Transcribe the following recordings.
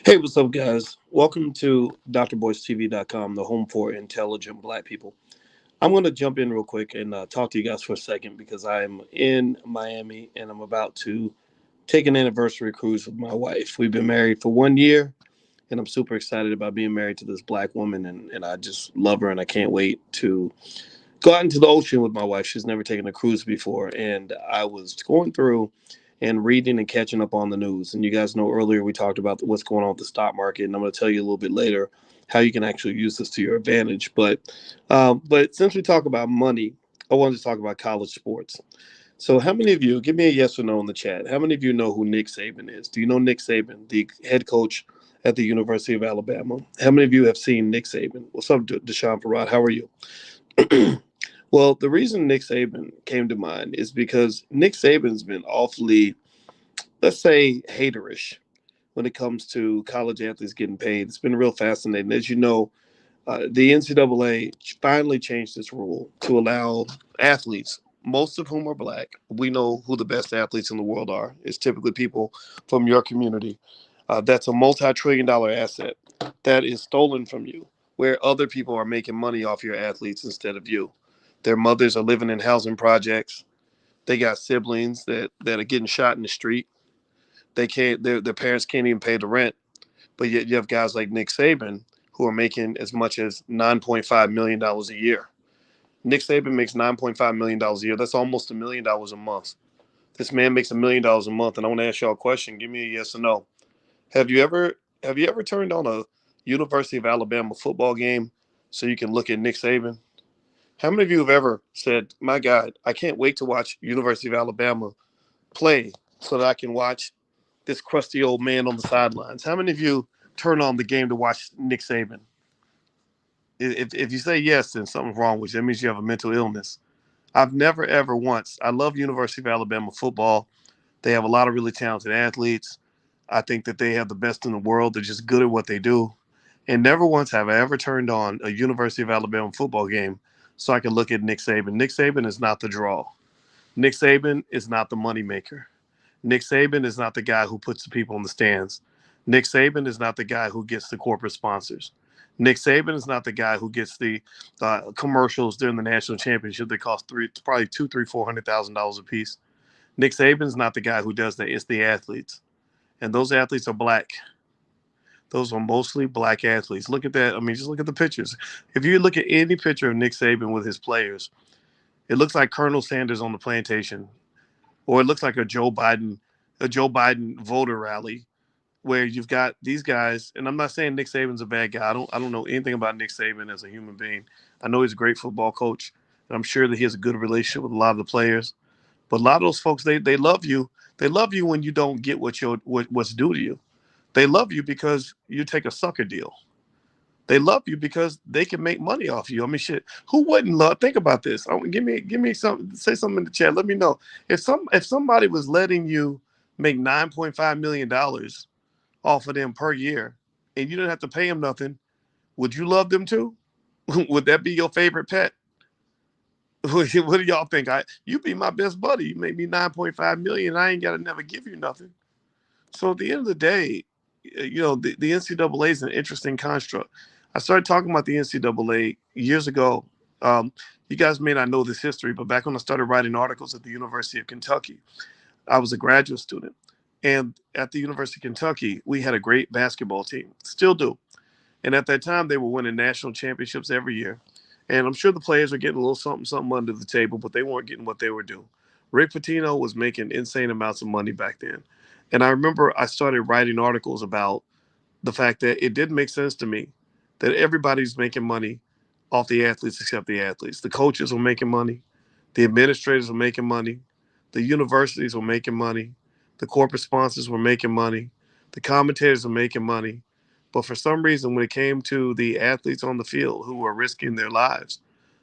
Hey, what's up, guys? Welcome to drboystv.com, the home for intelligent black people. I'm going to jump in real quick and talk to you guys for a second because I'm in Miami and I'm about to take an anniversary cruise with my wife. We've been married for 1 year and I'm super excited about being married to this black woman and I just love her and I can't wait to go out into the ocean with my wife. She's never taken a cruise before, and I was going through and reading and catching up on the news. And you guys know earlier we talked about what's going on with the stock market, and I'm going to tell you a little bit later how you can actually use this to your advantage. But since we talk about money, I wanted to talk about college sports. So, how many of you, give me a yes or no in the chat, how many of you know who Nick Saban is? Do you know Nick Saban, the head coach at the University of Alabama? How many of you have seen Nick Saban? What's up, Deshaun Farad? How are you? Well, the reason Nick Saban came to mind is because Nick Saban's been awfully, let's say, haterish when it comes to college athletes getting paid. It's been real fascinating. As you know, the NCAA finally changed its rule to allow athletes, most of whom are black. We know who the best athletes in the world are. It's typically people from your community. That's a multi-trillion-dollar asset that is stolen from you, where other people are making money off your athletes instead of you. Their mothers are living in housing projects. They got siblings that are getting shot in the street. They can't. Their parents can't even pay the rent. But yet you have guys like Nick Saban who are making as much as $9.5 million a year. Nick Saban makes $9.5 million a year. That's almost $1 million a month. This man makes $1 million a month, and I want to ask y'all a question. Give me a yes or no. Have you ever have you ever turned on a University of Alabama football game so you can look at Nick Saban? How many of you have ever said, "My God, I can't wait to watch University of Alabama play so that I can watch this crusty old man on the sidelines"? How many of you turn on the game to watch Nick Saban? If you say yes, then something's wrong with you. That means you have a mental illness. I've never ever once. I love University of Alabama football. They have a lot of really talented athletes. I think that they have the best in the world. They're just good at what they do. And never once have I ever turned on a University of Alabama football game so I can look at Nick Saban. Nick Saban is not the draw. Nick Saban is not the moneymaker. Nick Saban is not the guy who puts the people in the stands. Nick Saban is not the guy who gets the corporate sponsors. Nick Saban is not the guy who gets the commercials during the national championship that cost probably two, three, $400,000 a piece. Nick Saban's not the guy who does that. It's the athletes, and those athletes are black. Those are mostly black athletes. Look at that. I mean, just look at the pictures. If you look at any picture of Nick Saban with his players, it looks like Colonel Sanders on the plantation, or it looks like a Joe Biden voter rally where you've got these guys. And I'm not saying Nick Saban's a bad guy. I don't know anything about Nick Saban as a human being. I know he's a great football coach, and I'm sure that he has a good relationship with a lot of the players. But a lot of those folks, they love you. They love you when you don't get what's due to you. They love you because you take a sucker deal. They love you because they can make money off you. I mean, shit. Who wouldn't love? Think about this. Give me some. Say something in the chat. Let me know if somebody was letting you make $9.5 million off of them per year, and you didn't have to pay them nothing. Would you love them too? Would that be your favorite pet? What do y'all think? You be my best buddy. You make me 9.5 million. I ain't gotta never give you nothing. So at the end of the day, the NCAA is an interesting construct. I started talking about the NCAA years ago. Um, you guys may not know this history, but back when I started writing articles at the University of Kentucky, I was a graduate student. And at the University of Kentucky, we had a great basketball team, still do. And at that time, they were winning national championships every year. And I'm sure the players are getting a little something, something under the table, but they weren't getting what they were due. Rick Pitino was making insane amounts of money back then. And I remember I started writing articles about the fact that it didn't make sense to me that everybody's making money off the athletes except the athletes. The coaches were making money, the administrators were making money, the universities were making money, the corporate sponsors were making money, the commentators were making money. But for some reason, when it came to the athletes on the field who were risking their lives,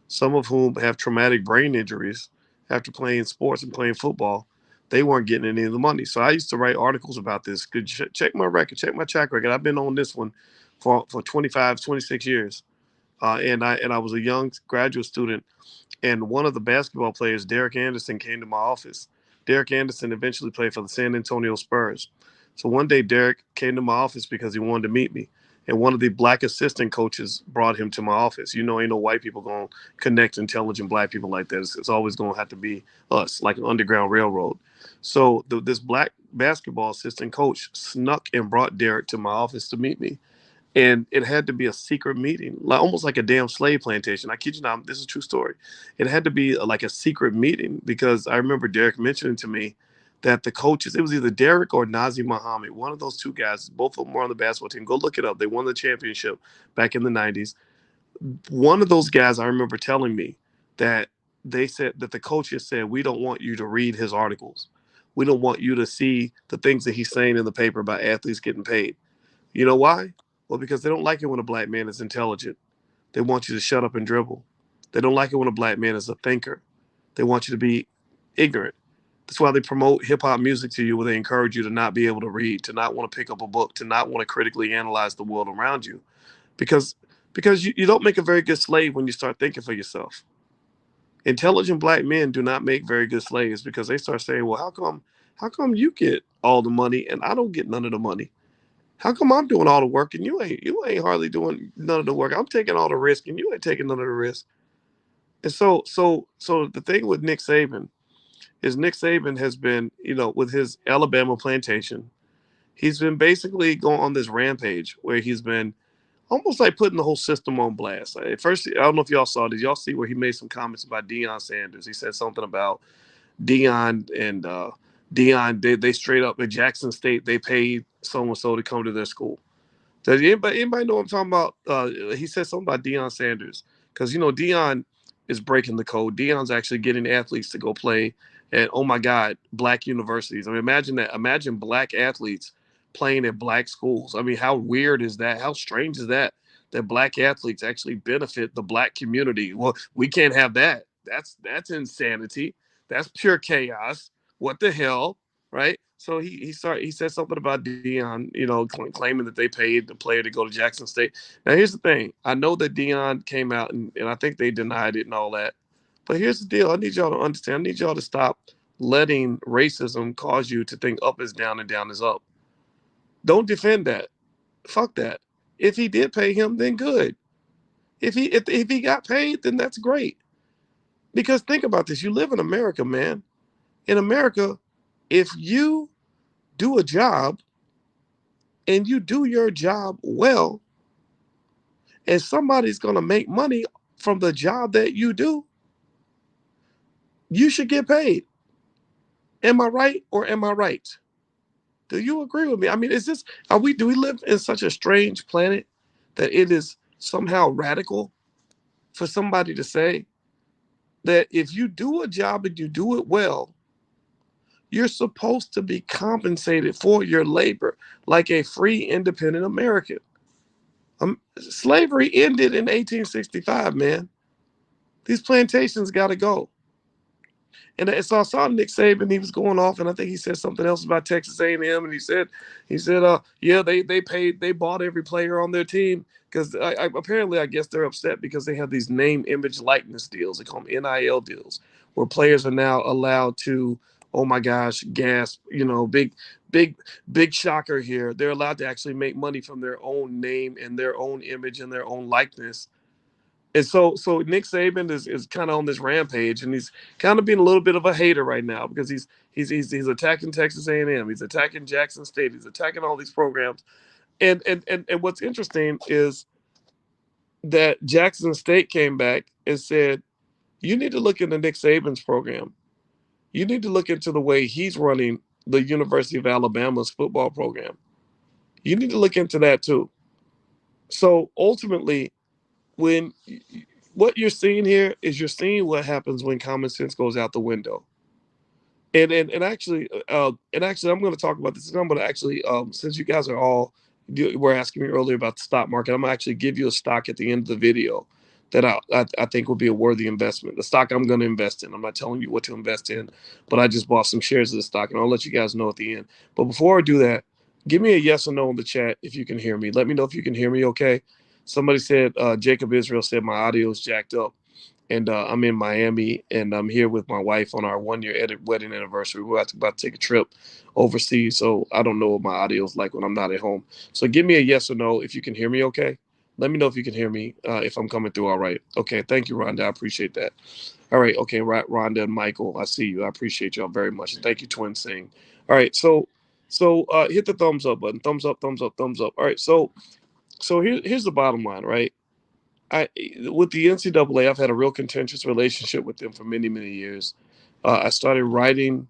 some of whom have traumatic brain injuries after playing sports and playing football, they weren't getting any of the money. So I used to write articles about this. Check my record, check my track record. I've been on this one for 25, 26 years. And I was a young graduate student, and one of the basketball players, Derek Anderson, came to my office. Derek Anderson eventually played for the San Antonio Spurs. So one day Derek came to my office because he wanted to meet me. And one of the black assistant coaches brought him to my office. You know, ain't no white people going to connect intelligent black people like that. It's always going to have to be us, like an underground railroad. So this black basketball assistant coach snuck and brought Derek to my office to meet me. And it had to be a secret meeting, like almost like a damn slave plantation. I kid you not, this is a true story. It had to be like a secret meeting because I remember Derek mentioning to me that the coaches, it was either Derek or Nazi Muhammad, one of those two guys, both of them were on the basketball team. Go look it up. They won the championship back in the 90s. One of those guys, I remember telling me that they said that the coaches said, we don't want you to read his articles. We don't want you to see the things that he's saying in the paper about athletes getting paid. You know why? Well, because they don't like it when a black man is intelligent. They want you to shut up and dribble. They don't like it when a black man is a thinker. They want you to be ignorant. That's why they promote hip hop music to you, where they encourage you to not be able to read, to not want to pick up a book, to not want to critically analyze the world around you. Because you don't make a very good slave when you start thinking for yourself. Intelligent black men do not make very good slaves because they start saying, well, how come you get all the money and I don't get none of the money? How come I'm doing all the work and you ain't hardly doing none of the work? I'm taking all the risk and you ain't taking none of the risk. And so the thing with Nick Saban is Nick Saban has been, with his Alabama plantation, he's been basically going on this rampage where he's been almost like putting the whole system on blast. At first, I don't know if y'all saw. Did y'all see where he made some comments about Deion Sanders? He said something about Deion and Deion. They straight up at Jackson State they paid so and so to come to their school. Does anybody know what I'm talking about? He said something about Deion Sanders because Deion is breaking the code. Deion's actually getting athletes to go play at, oh my God, black universities. I mean, imagine that. Imagine black athletes playing at black schools. I mean, how weird is that? How strange is that? That black athletes actually benefit the black community. Well, we can't have that. That's insanity. That's pure chaos. What the hell? Right? So he said something about Deion, claiming that they paid the player to go to Jackson State. Now here's the thing: I know that Deion came out and I think they denied it and all that. But here's the deal: I need y'all to understand. I need y'all to stop letting racism cause you to think up is down and down is up. Don't defend that. Fuck that. If he did pay him, then good. If he got paid, then that's great. Because think about this: you live in America, man. In America, if you do a job and you do your job well, and somebody's going to make money from the job that you do, you should get paid. Am I right or am I right? Do you agree with me? I mean, do we live in such a strange planet that it is somehow radical for somebody to say that if you do a job and you do it well, you're supposed to be compensated for your labor like a free, independent American? Slavery ended in 1865, man. These plantations got to go. And so I saw Nick Saban. He was going off, and I think he said something else about Texas A&M. And he said, yeah, they bought every player on their team because apparently I guess they're upset because they have these name, image, likeness deals. They call them NIL deals, where players are now allowed to, oh my gosh, gasp, big, big shocker here. They're allowed to actually make money from their own name and their own image and their own likeness. And so Nick Saban is kind of on this rampage, and he's kind of being a little bit of a hater right now because he's attacking Texas A&M, he's attacking Jackson State, he's attacking all these programs, and what's interesting is that Jackson State came back and said, you need to look into Nick Saban's program, you need to look into the way he's running the University of Alabama's football program, you need to look into that too. So ultimately, when what you're seeing here is you're seeing what happens when common sense goes out the window. And actually, I'm going to talk about this. And I'm going to actually, since you guys were asking me earlier about the stock market, I'm going to actually give you a stock at the end of the video that I think will be a worthy investment. The stock I'm going to invest in. I'm not telling you what to invest in, but I just bought some shares of the stock, and I'll let you guys know at the end. But before I do that, give me a yes or no in the chat if you can hear me. Let me know if you can hear me okay. Somebody said, Jacob Israel said my audio is jacked up. and I'm in Miami, and I'm here with my wife on our 1 year wedding anniversary. We're about to take a trip overseas, so I don't know what my audio is like when I'm not at home. So give me a yes or no if you can hear me. Okay, let me know if you can hear me, if I'm coming through all right. Okay, thank you, Rhonda. I appreciate that. All right, okay, right, Rhonda and Michael, I see you. I appreciate y'all very much, and thank you, Twin Sing. All right, so hit the thumbs up button. Thumbs up, thumbs up, thumbs up. All right, here's the bottom line, right? I with the NCAA, I've had a real contentious relationship with them for many, many years. I started writing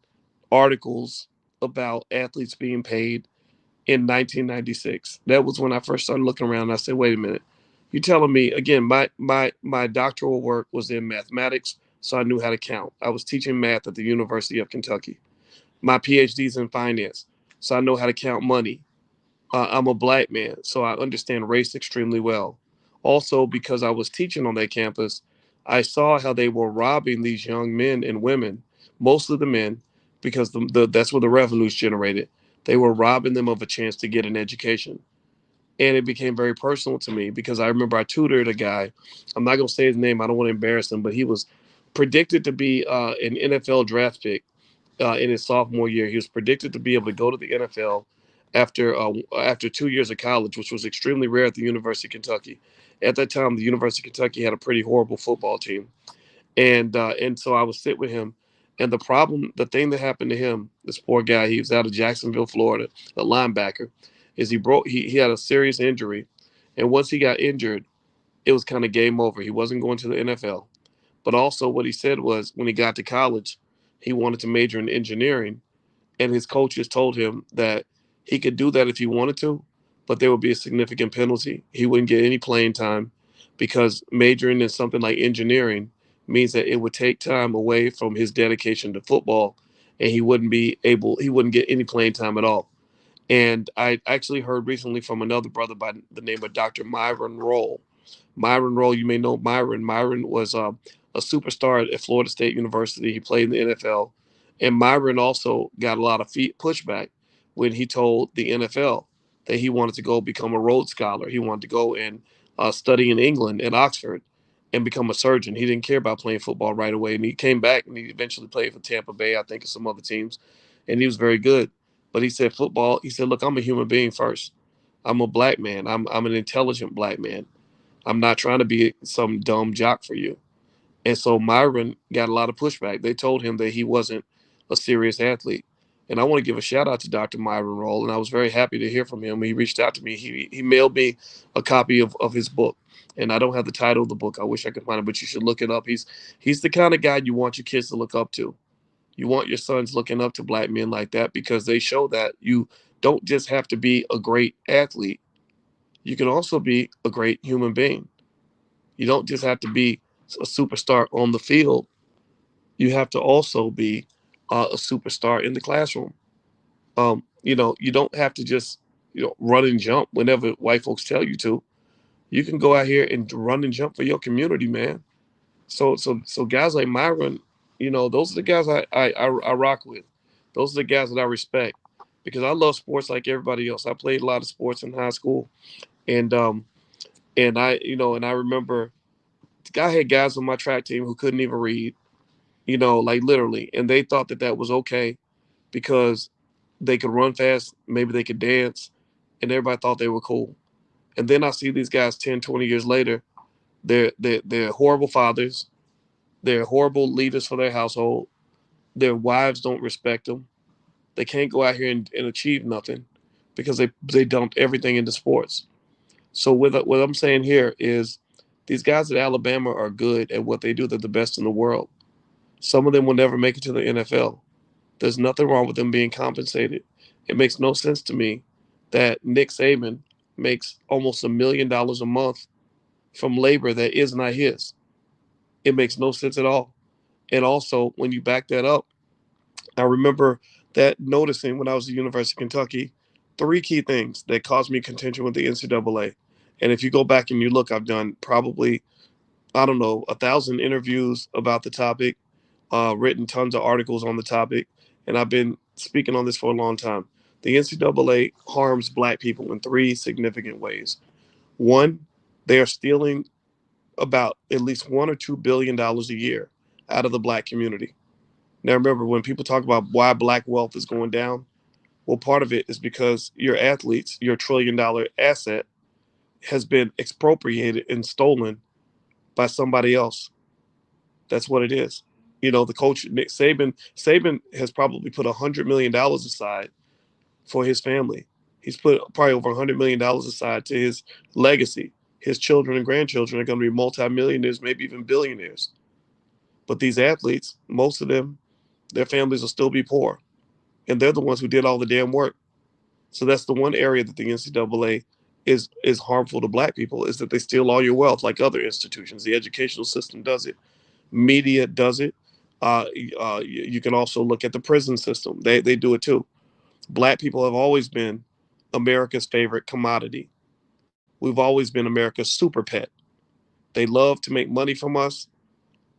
articles about athletes being paid in 1996. That was when I first started looking around. And I said, "Wait a minute, you're telling me again?" My doctoral work was in mathematics, so I knew how to count. I was teaching math at the University of Kentucky. My PhD's in finance, so I know how to count money. I'm a black man, so I understand race extremely well. Also, because I was teaching on that campus, I saw how they were robbing these young men and women, most of the men, because that's where the revenues generated. They were robbing them of a chance to get an education. And it became very personal to me because I remember I tutored a guy. I'm not going to say his name, I don't want to embarrass him, but he was predicted to be an NFL draft pick in his sophomore year. He was predicted to be able to go to the NFL after 2 years of college, which was extremely rare at the University of Kentucky. At that time, the University of Kentucky had a pretty horrible football team, and so I would sit with him. And the thing that happened to him, this poor guy, he was out of Jacksonville, Florida, a linebacker, is he had a serious injury, and once he got injured, it was kind of game over. He wasn't going to the NFL. But also, what he said was when he got to college, he wanted to major in engineering, and his coaches told him that he could do that if he wanted to, but there would be a significant penalty. He wouldn't get any playing time because majoring in something like engineering means that it would take time away from his dedication to football, and he wouldn't get any playing time at all. And I actually heard recently from another brother by the name of Dr. Myron Roll. Myron Roll, you may know Myron. Myron was a superstar at Florida State University. He played in the NFL. And Myron also got a lot of pushback when he told the NFL that he wanted to go become a Rhodes Scholar. He wanted to go and study in England at Oxford and become a surgeon. He didn't care about playing football right away. And he came back and he eventually played for Tampa Bay, I think, and some other teams. And he was very good. But he said, football, he said, look, I'm a human being first. I'm a black man. I'm an intelligent black man. I'm not trying to be some dumb jock for you. And so Myron got a lot of pushback. They told him that he wasn't a serious athlete. And I want to give a shout out to Dr. Myron Roll. And I was very happy to hear from him. He reached out to me. He mailed me a copy of his book. And I don't have the title of the book. I wish I could find it, but you should look it up. He's the kind of guy you want your kids to look up to. You want your sons looking up to black men like that because they show that you don't just have to be a great athlete. You can also be a great human being. You don't just have to be a superstar on the field. You have to also be a superstar in the classroom. You don't have to just run and jump whenever white folks tell you to. You can go out here and run and jump for your community, man. So guys like Myron, those are the guys I rock with. Those are the guys that I respect because I love sports like everybody else. I played a lot of sports in high school, and and I remember I had guys on my track team who couldn't even read, like literally, and they thought that that was okay because they could run fast, maybe they could dance, and everybody thought they were cool. And then I see these guys 10, 20 years later, they're horrible fathers, they're horrible leaders for their household, their wives don't respect them, they can't go out here and achieve nothing because they dumped everything into sports. So what I'm saying here is these guys at Alabama are good at what they do. They're the best in the world. Some of them will never make it to the NFL. There's nothing wrong with them being compensated. It makes no sense to me that Nick Saban makes almost $1 million a month from labor that is not his. It makes no sense at all. And also, when you back that up, I remember that noticing when I was at the University of Kentucky, three key things that caused me contention with the NCAA. And if you go back and you look, I've done probably, I don't know, 1,000 interviews about the topic, written tons of articles on the topic, and I've been speaking on this for a long time. The NCAA harms black people in three significant ways. One, they are stealing about at least $1 or $2 billion a year out of the black community. Now, remember, when people talk about why black wealth is going down, well, part of it is because your athletes, your $1 trillion asset, has been expropriated and stolen by somebody else. That's what it is. The coach Nick Saban has probably put $100 million aside for his family. He's put probably over $100 million aside to his legacy. His children and grandchildren are going to be multimillionaires, maybe even billionaires. But these athletes, most of them, their families will still be poor, and they're the ones who did all the damn work. So that's the one area that the NCAA is harmful to black people, is that they steal all your wealth like other institutions. The educational system does it. Media does it. You can also look at the prison system. They do it too. Black people have always been America's favorite commodity. We've always been America's super pet. They love to make money from us,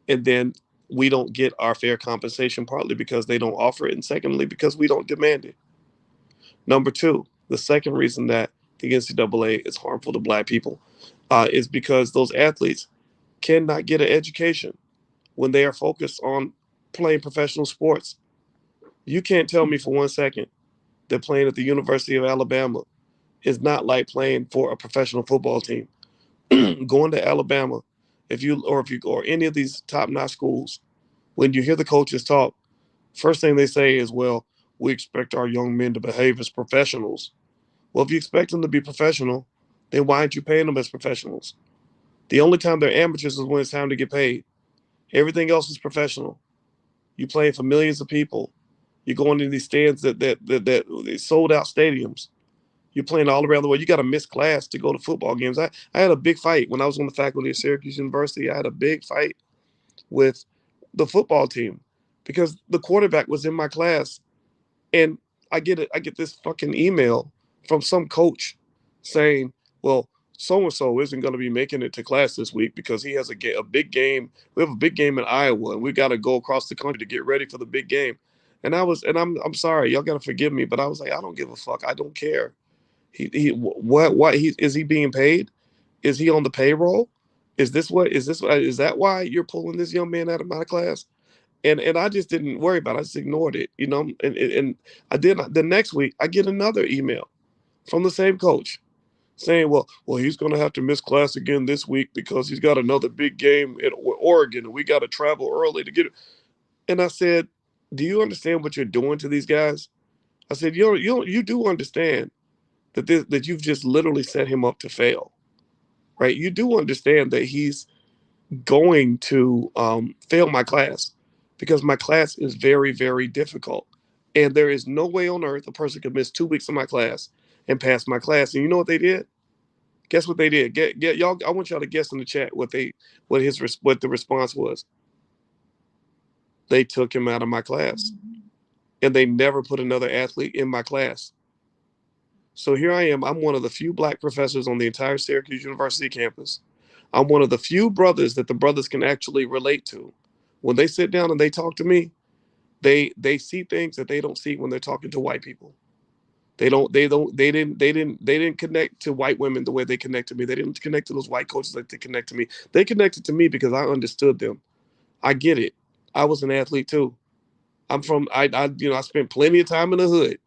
and then we don't get our fair compensation, partly because they don't offer it, and secondly, because we don't demand it. Number two, the second reason that the NCAA is harmful to black people is because those athletes cannot get an education when they are focused on playing professional sports. You can't tell me for 1 second that playing at the University of Alabama is not like playing for a professional football team. Going to Alabama, if you or any of these top-notch schools, when you hear the coaches talk, first thing they say is, "Well, we expect our young men to behave as professionals." Well, if you expect them to be professional, then why aren't you paying them as professionals? The only time they're amateurs is when it's time to get paid. Everything else is professional. You playing for millions of people. You're going into these stands that sold out stadiums. You're playing all around the world. You got to miss class to go to football games. I had a big fight when I was on the faculty at Syracuse University. I had a big fight with the football team because the quarterback was in my class, and I get this fucking email from some coach saying, "Well, so and so isn't going to be making it to class this week because he has a big game. We have a big game in Iowa, and we got to go across the country to get ready for the big game." And I'm sorry, y'all got to forgive me, but I was like, I don't give a fuck. I don't care. What he is he being paid? Is he on the payroll? Is that why you're pulling this young man out of my class? And I just didn't worry about it. I just ignored it, and I did. The next week I get another email from the same coach saying, well, he's going to have to miss class again this week because he's got another big game in Oregon, and we got to travel early to get it. And I said, do you understand what you're doing to these guys? I said, you do understand that you've just literally set him up to fail, right? You do understand that he's going to fail my class because my class is very, very difficult. And there is no way on earth a person could miss 2 weeks of my class and pass my class. And you know what they did? Guess what they did? Get y'all. I want y'all to guess in the chat what the response was. They took him out of my class, and they never put another athlete in my class. So here I am. I'm one of the few black professors on the entire Syracuse University campus. I'm one of the few brothers that the brothers can actually relate to. When they sit down and they talk to me, they see things that they don't see when they're talking to white people. They didn't connect to white women the way they connect to me. They didn't connect to those white coaches like they connect to me. They connected to me because I understood them. I get it. I was an athlete too. I spent plenty of time in the hood.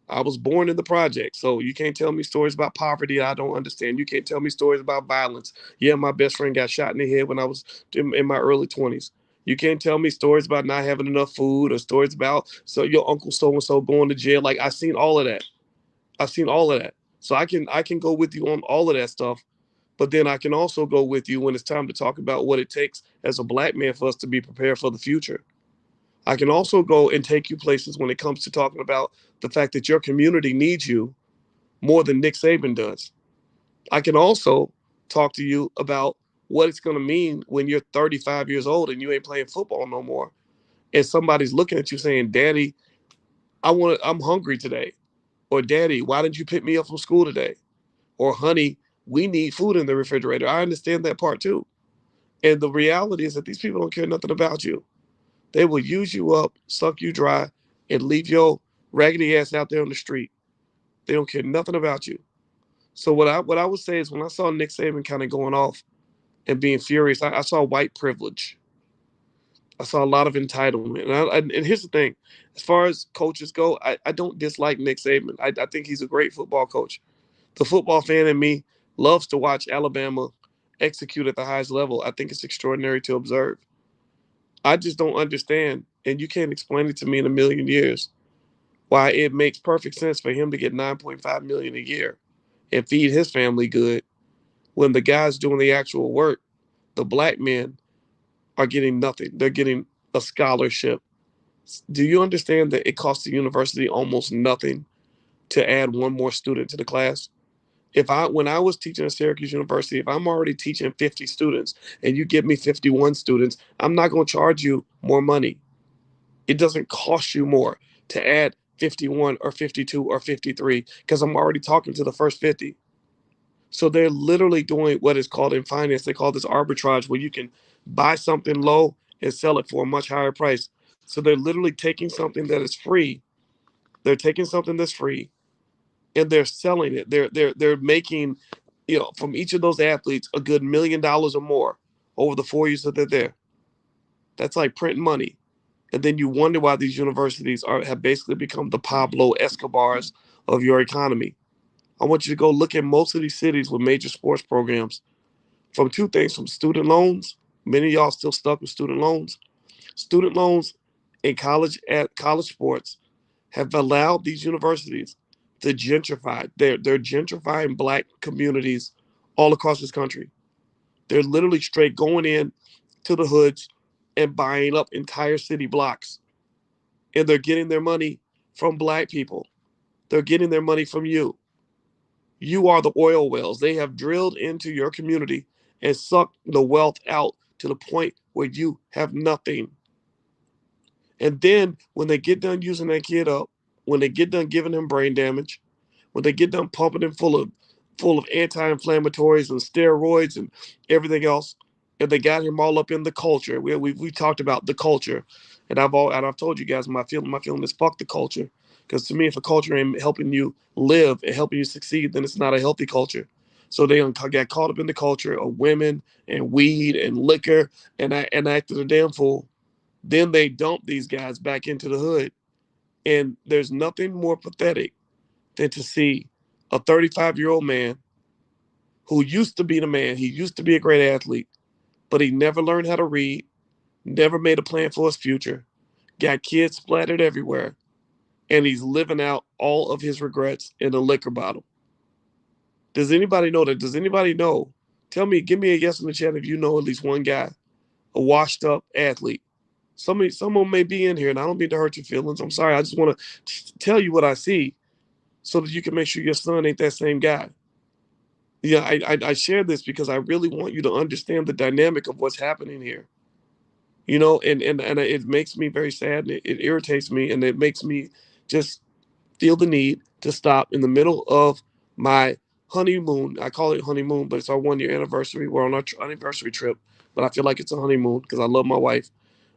I was born in the project, so you can't tell me stories about poverty I don't understand. You can't tell me stories about violence. Yeah, my best friend got shot in the head when I was in my early 20s. You can't tell me stories about not having enough food or stories about your uncle so and so going to jail. Like I've seen all of that. I've seen all of that. So I can go with you on all of that stuff, but then I can also go with you when it's time to talk about what it takes as a black man for us to be prepared for the future. I can also go and take you places when it comes to talking about the fact that your community needs you more than Nick Saban does. I can also talk to you about what it's going to mean when you're 35 years old and you ain't playing football no more, and somebody's looking at you saying, "Daddy, I'm hungry today," or "Daddy, why didn't you pick me up from school today?" Or "Honey, we need food in the refrigerator." I understand that part too. And the reality is that these people don't care nothing about you. They will use you up, suck you dry, and leave your raggedy ass out there on the street. They don't care nothing about you. So what I would say is when I saw Nick Saban kind of going off and being furious. I saw white privilege. I saw a lot of entitlement. And here's the thing: as far as coaches go, I don't dislike Nick Saban. I think he's a great football coach. The football fan in me loves to watch Alabama execute at the highest level. I think it's extraordinary to observe. I just don't understand, and you can't explain it to me in a million years, why it makes perfect sense for him to get 9.5 million a year and feed his family good when the guys doing the actual work, the black men, are getting nothing. They're getting a scholarship. Do you understand that it costs the university almost nothing to add one more student to the class? If I When I was teaching at Syracuse University, if I'm already teaching 50 students and you give me 51 students, I'm not going to charge you more money. It doesn't cost you more to add 51 or 52 or 53 because I'm already talking to the first 50. So they're literally doing what is called in finance, they call this arbitrage, where you can buy something low and sell it for a much higher price. So they're literally taking something that is free. They're taking something that's free and they're selling it. They're making, from each of those athletes a good $1 million or more over the 4 years that they're there. That's like printing money. And then you wonder why these universities have basically become the Pablo Escobars of your economy. I want you to go look at most of these cities with major sports programs. From two things: from student loans. Many of y'all still stuck with student loans. Student loans in college sports have allowed these universities to gentrify. They're gentrifying black communities all across this country. They're literally straight going in to the hoods and buying up entire city blocks. And they're getting their money from black people. They're getting their money from you. You are the oil wells. They have drilled into your community and sucked the wealth out to the point where you have nothing. And then when they get done using that kid up, when they get done giving him brain damage, when they get done pumping him full of anti-inflammatories and steroids and everything else, and they got him all up in the culture. We talked about the culture, and I've told you guys my feeling is fuck the culture. Because to me, if a culture ain't helping you live and helping you succeed, then it's not a healthy culture. So they got caught up in the culture of women and weed and liquor and acted a damn fool. Then they dump these guys back into the hood. And there's nothing more pathetic than to see a 35-year-old man who used to be the man. He used to be a great athlete, but he never learned how to read, never made a plan for his future, got kids splattered everywhere, and he's living out all of his regrets in a liquor bottle. Does anybody know that? Does anybody know? Tell me, give me a yes in the chat if you know at least one guy, a washed up athlete. Someone may be in here, and I don't mean to hurt your feelings. I'm sorry. I just want to tell you what I see so that you can make sure your son ain't that same guy. Yeah, I share this because I really want you to understand the dynamic of what's happening here. And it makes me very sad, and it irritates me, and it makes me just feel the need to stop in the middle of my honeymoon. I call it honeymoon, but it's our 1 year anniversary. We're on our anniversary trip, but I feel like it's a honeymoon because I love my wife.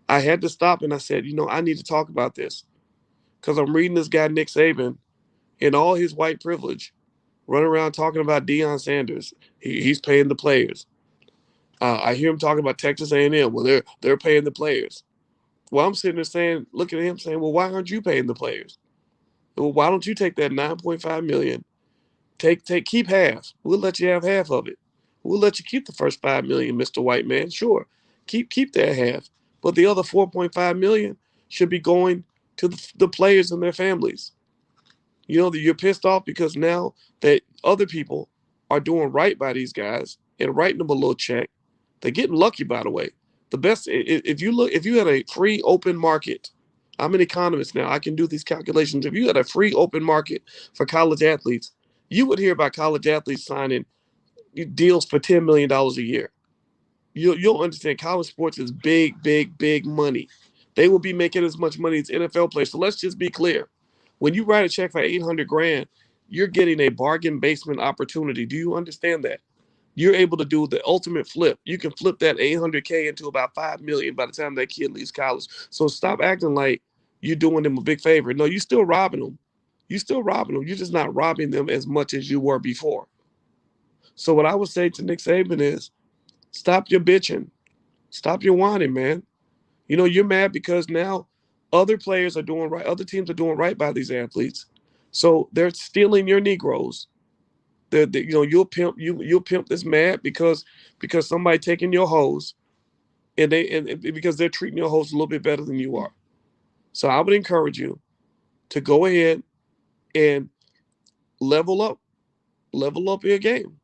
I had to stop and I said, I need to talk about this because I'm reading this guy, Nick Saban, in all his white privilege, running around talking about Deion Sanders. He's paying the players. I hear him talking about Texas A&M. Well, they're paying the players. Well, I'm sitting there saying, looking at him saying, well, why aren't you paying the players? Well, why don't you take that 9.5 million? Keep half. We'll let you have half of it. We'll let you keep the first 5 million, Mr. White Man. Sure, keep that half, but the other 4.5 million should be going to the players and their families. You're pissed off because now that other people are doing right by these guys and writing them a little check, they're getting lucky. By the way, the best if you had a free open market. I'm an economist now. I can do these calculations. If you had a free open market for college athletes, you would hear about college athletes signing deals for $10 million a year. You'll understand college sports is big, big, big money. They will be making as much money as NFL players. So let's just be clear. When you write a check for 800 grand, you're getting a bargain basement opportunity. Do you understand that? You're able to do the ultimate flip. You can flip that 800K into about 5 million by the time that kid leaves college. So stop acting like you're doing them a big favor. No, you're still robbing them. You're still robbing them. You're just not robbing them as much as you were before. So what I would say to Nick Saban is Stop your bitching. Stop your whining, man. You're mad because now other players are doing right, other teams are doing right by these athletes. So they're stealing your Negroes. You'll pimp this mad because somebody taking your hose and because they're treating your host a little bit better than you are. So I would encourage you to go ahead and level up, level up your game.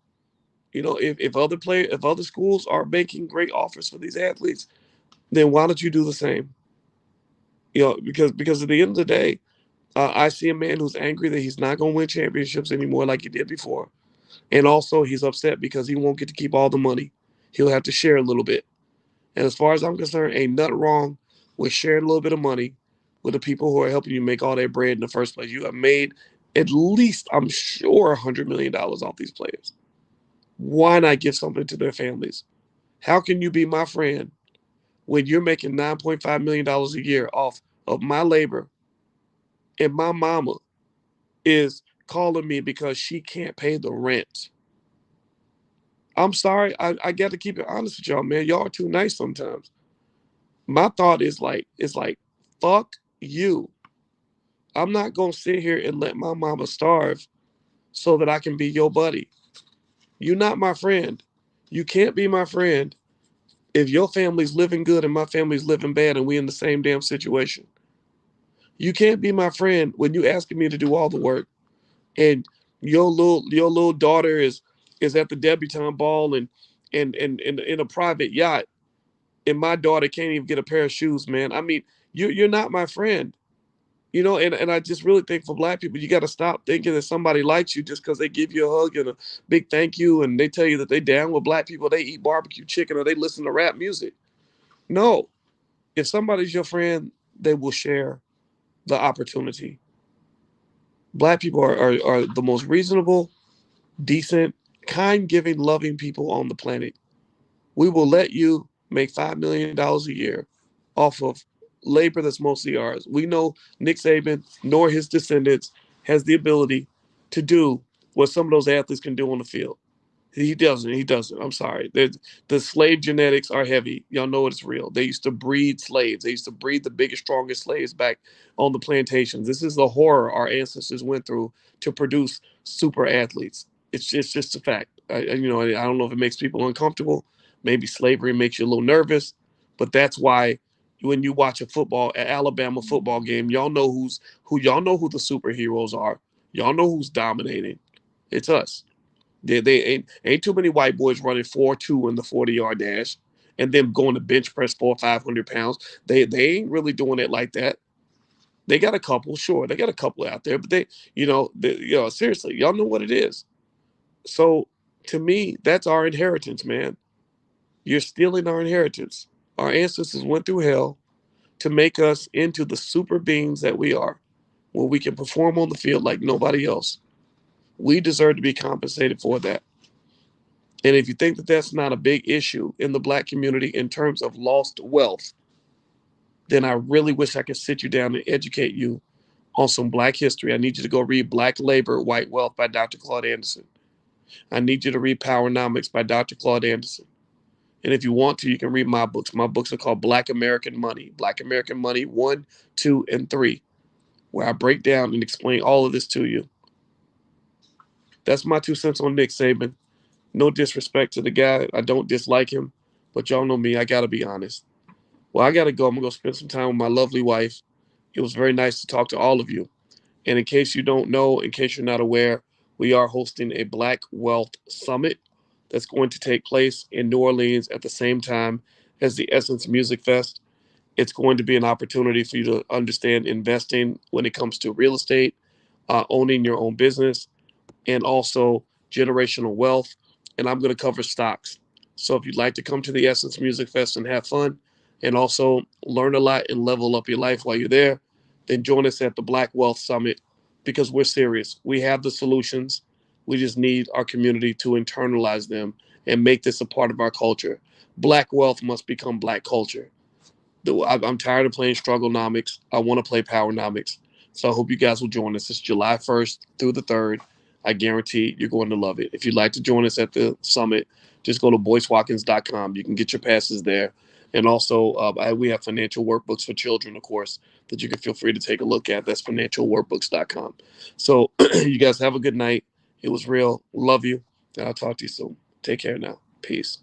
If other schools are making great offers for these athletes, then why don't you do the same? Because at the end of the day, I see a man who's angry that he's not going to win championships anymore like he did before, and also he's upset because he won't get to keep all the money. He'll have to share a little bit. And as far as I'm concerned, ain't nothing wrong with sharing a little bit of money with the people who are helping you make all that bread in the first place. You have made at least, I'm sure, $100 million off these players. Why not give something to their families? How can you be my friend when you're making $9.5 million a year off of my labor and my mama is calling me because she can't pay the rent? I'm sorry, I got to keep it honest with y'all, man. Y'all are too nice sometimes. My thought is like, fuck you. I'm not gonna sit here and let my mama starve so that I can be your buddy. You're not my friend. You can't be my friend if your family's living good and my family's living bad and we in the same damn situation. You can't be my friend when you asking me to do all the work and your little daughter is at the debutante ball and in a private yacht and my daughter can't even get a pair of shoes, man. I mean, you're not my friend. And I just really think for black people, you got to stop thinking that somebody likes you just because they give you a hug and a big thank you and they tell you that they down with black people, they eat barbecue chicken or they listen to rap music. No, if somebody's your friend, they will share the opportunity. Black people are the most reasonable, decent, kind, giving, loving people on the planet. We will let you make $5 million a year off of labor that's mostly ours. We know Nick Saban nor his descendants has the ability to do what some of those athletes can do on the field. He doesn't. He doesn't. I'm sorry. The slave genetics are heavy. Y'all know it's real. They used to breed slaves. They used to breed the biggest, strongest slaves back on the plantations. This is the horror our ancestors went through to produce super athletes. It's just a fact. I don't know if it makes people uncomfortable. Maybe slavery makes you a little nervous, but that's why when you watch an Alabama football game, y'all know who the superheroes are. Y'all know who's dominating. It's us. They ain't too many white boys running 4.2 in the 40-yard dash and then going to bench press 400 or 500 pounds. They ain't really doing it like that. They got a couple, sure, they got a couple out there, but seriously, y'all know what it is. So to me, that's our inheritance, man. You're stealing our inheritance. Our ancestors went through hell to make us into the super beings that we are, where we can perform on the field like nobody else. We deserve to be compensated for that. And if you think that that's not a big issue in the black community in terms of lost wealth, then I really wish I could sit you down and educate you on some black history. I need you to go read Black Labor, White Wealth by Dr. Claude Anderson. I need you to read Powernomics by Dr. Claude Anderson. And if you want to, you can read my books. My books are called Black American Money, Black American Money 1, 2, and 3, where I break down and explain all of this to you. That's my 2 cents on Nick Saban. No disrespect to the guy. I don't dislike him, but y'all know me. I got to be honest. Well, I got to go. I'm going to go spend some time with my lovely wife. It was very nice to talk to all of you. And in case you don't know, in case you're not aware, we are hosting a Black Wealth Summit that's going to take place in New Orleans at the same time as the Essence Music Fest. It's going to be an opportunity for you to understand investing when it comes to real estate, owning your own business, and also generational wealth. And I'm going to cover stocks. So if you'd like to come to the Essence Music Fest and have fun and also learn a lot and level up your life while you're there, then join us at the Black Wealth Summit because we're serious. We have the solutions. We just need our community to internalize them and make this a part of our culture. Black wealth must become black culture. I'm tired of playing Strugglenomics. I want to play Powernomics. So I hope you guys will join us. It's July 1st through the 3rd. I guarantee you're going to love it. If you'd like to join us at the summit, just go to boycewatkins.com. You can get your passes there. And also, we have financial workbooks for children, of course, that you can feel free to take a look at. That's financialworkbooks.com. So, you guys have a good night. It was real. Love you. And I'll talk to you soon. Take care now. Peace.